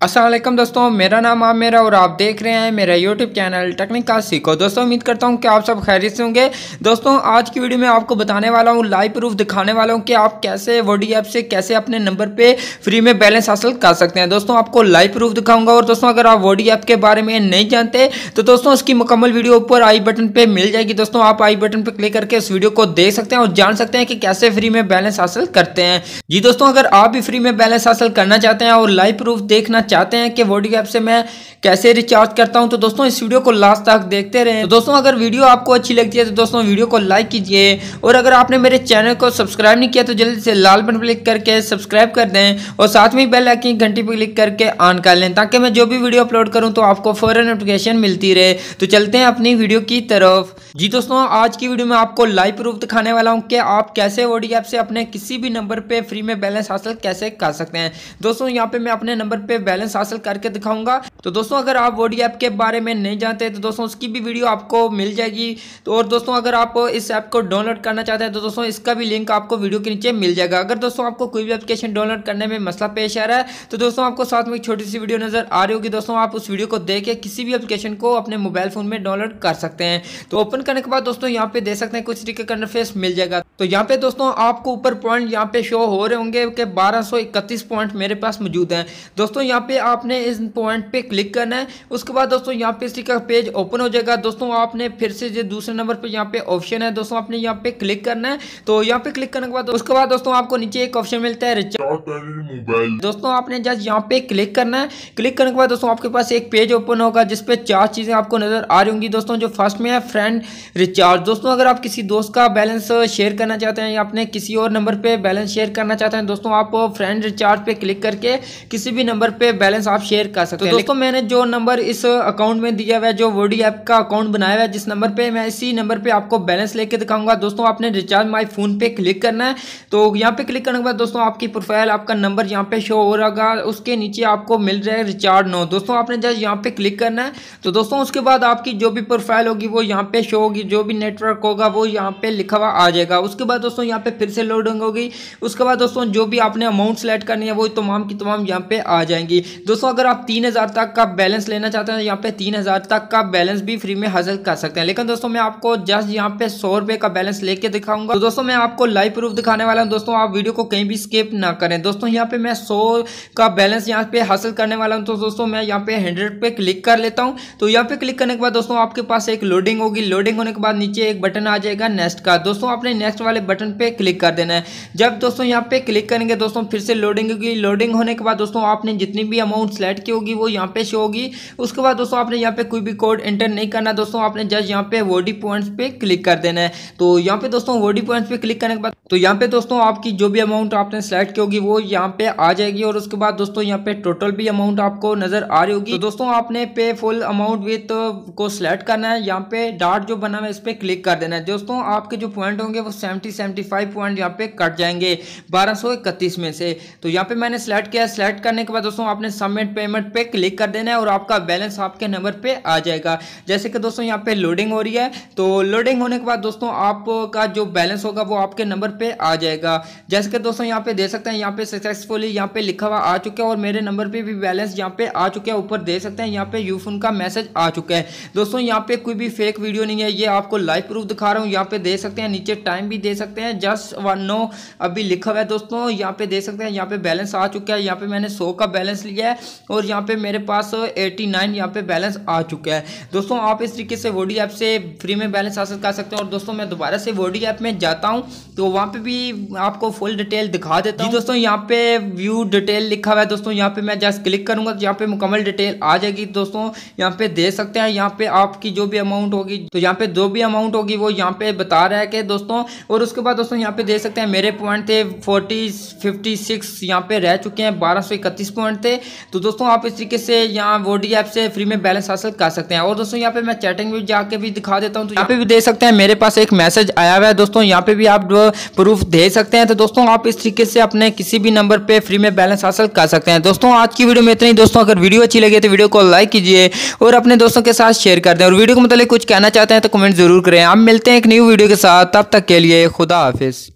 अस्सलाम वालेकुम दोस्तों, मेरा नाम आमिर है और आप देख रहे हैं मेरा यूट्यूब चैनल टेक्निकल सीखो। दोस्तों उम्मीद करता हूं कि आप सब खैरियत से होंगे। दोस्तों आज की वीडियो में आपको बताने वाला हूं, लाइव प्रूफ दिखाने वाला हूं कि आप कैसे वोडी ऐप से कैसे अपने नंबर पे फ्री में बैलेंस हासिल कर सकते हैं। दोस्तों आपको लाइव प्रूफ दिखाऊंगा। और दोस्तों अगर आप वोडी ऐप के बारे में नहीं जानते तो दोस्तों उसकी मुकम्मल वीडियो ऊपर आई बटन पर मिल जाएगी। दोस्तों आप आई बटन पर क्लिक करके उस वीडियो को देख सकते हैं और जान सकते हैं कि कैसे फ्री में बैलेंस हासिल करते हैं। जी दोस्तों, अगर आप भी फ्री में बैलेंस हासिल करना चाहते हैं और लाइव प्रूफ देखना चाहते हैं कि वोडी ऐप से मैं कैसे रिचार्ज करता हूं तो दोस्तों इस वीडियो को लास्ट तक देखते रहें। तो दोस्तों अगर वीडियो आपको अच्छी लगती है तो दोस्तों वीडियो को लाइक कीजिए और अगर आपने मेरे चैनल को सब्सक्राइब नहीं किया तो जल्दी से लाल बटन पर क्लिक करके सब्सक्राइब कर दें और साथ में बेल आइकन घंटी पर क्लिक करके ऑन कर लें ताकि मैं जो भी वीडियो अपलोड करूं तो आपको फौरन नोटिफिकेशन मिलती रहे। तो चलते हैं अपनी वीडियो की तरफ। जी दोस्तों, आज की वीडियो में आपको लाइव प्रूफ दिखाने वाला हूं कि आप कैसे वोडी ऐप से अपने किसी भी नंबर पे फ्री में बैलेंस हासिल कैसे कर सकते हैं। दोस्तों यहाँ पे मैं अपने नंबर पे बैलेंस हासिल करके दिखाऊंगा। तो दोस्तों अगर आप वोडी ऐप के बारे में नहीं जानते तो दोस्तों उसकी भी वीडियो आपको मिल जाएगी। तो और दोस्तों अगर आप इस ऐप को डाउनलोड करना चाहते हैं तो दोस्तों इसका भी लिंक आपको वीडियो के नीचे मिल जाएगा। अगर दोस्तों आपको कोई भी एप्लीकेशन डाउनलोड करने में मसला पेश आ रहा है तो दोस्तों आपको साथ में एक छोटी सी वीडियो नजर आ रही होगी। दोस्तों आप उस वीडियो को देख के किसी भी एप्लीकेशन को अपने मोबाइल फोन में डाउनलोड कर सकते हैं। तो ओपन करने के बाद दोस्तों यहाँ पे देख सकते हैं कुछ तरीके का इंटरफेस मिल जाएगा। तो यहाँ पे दोस्तों आपको ऊपर पॉइंट यहाँ पे शो हो रहे होंगे कि 1231 पॉइंट मेरे पास मौजूद हैं। दोस्तों यहाँ पे आपने इस पॉइंट पे क्लिक करना है। उसके बाद दोस्तों यहाँ पे इसी का पेज ओपन हो जाएगा। दोस्तों आपने फिर से जो दूसरे नंबर पे यहाँ पे ऑप्शन है दोस्तों आपने यहाँ पे क्लिक करना है। तो यहाँ पे क्लिक करने के बाद उसके बाद दोस्तों आपको नीचे एक ऑप्शन मिलता है रिचार्ज मोबाइल। दोस्तों आपने जस्ट यहाँ पे क्लिक करना है। क्लिक करने के बाद दोस्तों आपके पास एक पेज ओपन होगा जिसपे 4 चीजें आपको नजर आ रही होंगी। दोस्तों जो फर्स्ट में है फ्रेंड रिचार्ज। दोस्तों अगर आप किसी दोस्त का बैलेंस शेयर करना चाहते हैं या अपने किसी और नंबर पे बैलेंस शेयर करना चाहते हैं दोस्तों आप फ्रेंड रिचार्ज पे क्लिक करके किसी भी नंबर पे बैलेंस आप शेयर कर सकते हैं। दोस्तों मैंने जो नंबर इस अकाउंट में दिया हुआ है, जो वोडी ऐप का अकाउंट बनाया हुआ है जिस नंबर पे, मैं इसी नंबर पे आपको बैलेंस लेके दिखाऊंगा। दोस्तों आपने रिचार्ज माई फोन पे क्लिक करना है। तो यहाँ पे क्लिक करने के बाद दोस्तों आपकी प्रोफाइल आपका नंबर यहाँ पे शो हो रहा है, उसके नीचे आपको मिल रहा है रिचार्ज नो। दोस्तों आपने जस्ट यहाँ पे क्लिक करना है। तो दोस्तों उसके बाद आपकी जो भी प्रोफाइल होगी वो यहाँ पे शो होगी, जो भी नेटवर्क होगा वो यहाँ पे लिखा हुआ आ जाएगा। उसके बाद दोस्तों यहाँ पे फिर से लोडिंग होगी। उसके बाद दोस्तों जो भी आपने अमाउंट सेलेक्ट करनी है वो तमाम की तमाम यहाँ पे आ जाएंगी। दोस्तों अगर आप 3000 तक का बैलेंस लेना चाहते हैं यहाँ पे 3000 तक का बैलेंस भी फ्री में हासिल कर सकते हैं। लेकिन दोस्तों मैं आपको जस्ट यहाँ पे 100 रुपए का बैलेंस लेके दिखाऊंगा। तो दोस्तों मैं आपको लाइव प्रूफ दिखाने वाला हूँ। दोस्तों आप वीडियो को कहीं भी स्किप ना करें। दोस्तों यहाँ पे मैं 100 का बैलेंस यहाँ पे हासिल करने वाला हूँ। तो दोस्तों मैं यहाँ पे 100 पे क्लिक कर लेता हूँ। तो यहाँ पे क्लिक करने के बाद दोस्तों आपके पास एक लोडिंग होगी। लोडिंग होने के बाद नीचे एक बटन आ जाएगा नेक्स्ट का। दोस्तों आपने नेक्स्ट वाले बटन पे क्लिक कर देना है। जब दोस्तों यहाँ पे क्लिक करेंगे दोस्तों फिर से लोडिंग होगी। लोडिंग होने के बाद दोस्तों आपने जितनी भी अमाउंट सेलेक्ट की होगी वो यहाँ पे शो होगी। उसके बाद दोस्तों आपने यहाँ पे कोई भी कोड एंटर नहीं करना। दोस्तों आपने जस्ट यहाँ पे वोडी पॉइंट्स पे क्लिक कर देना है। तो यहाँ पे दोस्तों वोडी पॉइंट्स पे क्लिक करने के बाद तो यहाँ पे दोस्तों आपकी जो भी अमाउंट आपने सेलेक्ट की होगी वो यहाँ पे आ जाएगी। और उसके बाद दोस्तों यहाँ पे टोटल भी अमाउंट आपको नजर आ रही होगी। तो दोस्तों आपने पे फुल अमाउंट विथ को सिलेक्ट करना है। यहाँ पे डॉट जो बना हुआ है इस पे क्लिक कर देना है। दोस्तों आपके जो पॉइंट होंगे वो 75 पॉइंट यहाँ पे कट जाएंगे 1231 में से। तो यहाँ पे मैंने सेलेक्ट किया। सेलेक्ट करने के बाद दोस्तों आपने सबमिट पेमेंट पे क्लिक कर देना है और आपका बैलेंस आपके नंबर पे आ जाएगा। जैसे कि दोस्तों यहाँ पे लोडिंग हो रही है। तो लोडिंग होने के बाद दोस्तों आपका जो बैलेंस होगा वो आपके नंबर पे आ जाएगा। जैसे कि दोस्तों यहाँ पे देख सकते हैं यहाँ पे सक्सेसफुली यहाँ पे लिखा हुआ आ चुका है और मेरे नंबर पे भी बैलेंस यहाँ पे आ चुका है। ऊपर देख सकते हैं यहाँ पे यूफोन का मैसेज आ चुका है। दोस्तों यहाँ पे कोई भी फेक वीडियो नहीं है, ये आपको लाइव प्रूफ दिखा रहा हूँ। यहाँ पे देख सकते हैं नीचे टाइम भी दे सकते हैं जस्ट 1 अभी लिखा हुआ है। दोस्तों यहाँ पे देख सकते हैं यहाँ पे बैलेंस आ चुका है। यहाँ पे मैंने 100 का बैलेंस लिया है और यहाँ पे मेरे पास 89 यहाँ पे बैलेंस आ चुका है। दोस्तों आप इस तरीके से वोडी ऐप से फ्री में बैलेंस हासिल कर सकते हैं। और दोस्तों मैं दोबारा से वोडी ऐप में जाता हूँ तो वहाँ पे भी आपको फुल डिटेल दिखा देता हूँ। दोस्तों यहाँ पे व्यू डिटेल लिखा हुआ है। दोस्तों यहाँ पे मैं जस्ट क्लिक करूंगा तो यहाँ पे मुकम्मल डिटेल आ जाएगी। दोस्तों यहाँ पे देख सकते हैं यहाँ पे आपकी जो भी अमाउंट होगी तो यहाँ पे जो भी अमाउंट होगी वो यहाँ पे बता रहा है कि दोस्तों। और उसके बाद दोस्तों यहाँ पे देख सकते हैं मेरे पॉइंट थे 56 यहाँ पे रह चुके हैं, 1231 पॉइंट थे। तो दोस्तों आप इस तरीके से यहाँ वोडी ऐप से फ्री में बैलेंस हासिल कर सकते हैं। और दोस्तों यहाँ पे मैं चैटिंग में जाके भी दिखा देता हूँ। तो यहाँ पे भी देख सकते हैं मेरे पास एक मैसेज आया हुआ है। दोस्तों यहाँ पे भी आप प्रूफ दे सकते हैं। तो दोस्तों आप इस तरीके से अपने किसी भी नंबर पे फ्री में बैलेंस हासिल कर सकते हैं। दोस्तों आज की वीडियो में इतना ही। दोस्तों अगर वीडियो अच्छी लगे तो वीडियो को लाइक कीजिए और अपने दोस्तों के साथ शेयर कर दें। और वीडियो को मतलब कुछ कहना चाहते हैं तो कमेंट जरूर करें। आप मिलते हैं एक न्यू वीडियो के साथ, तब तक के लिए खुदा हाफिज।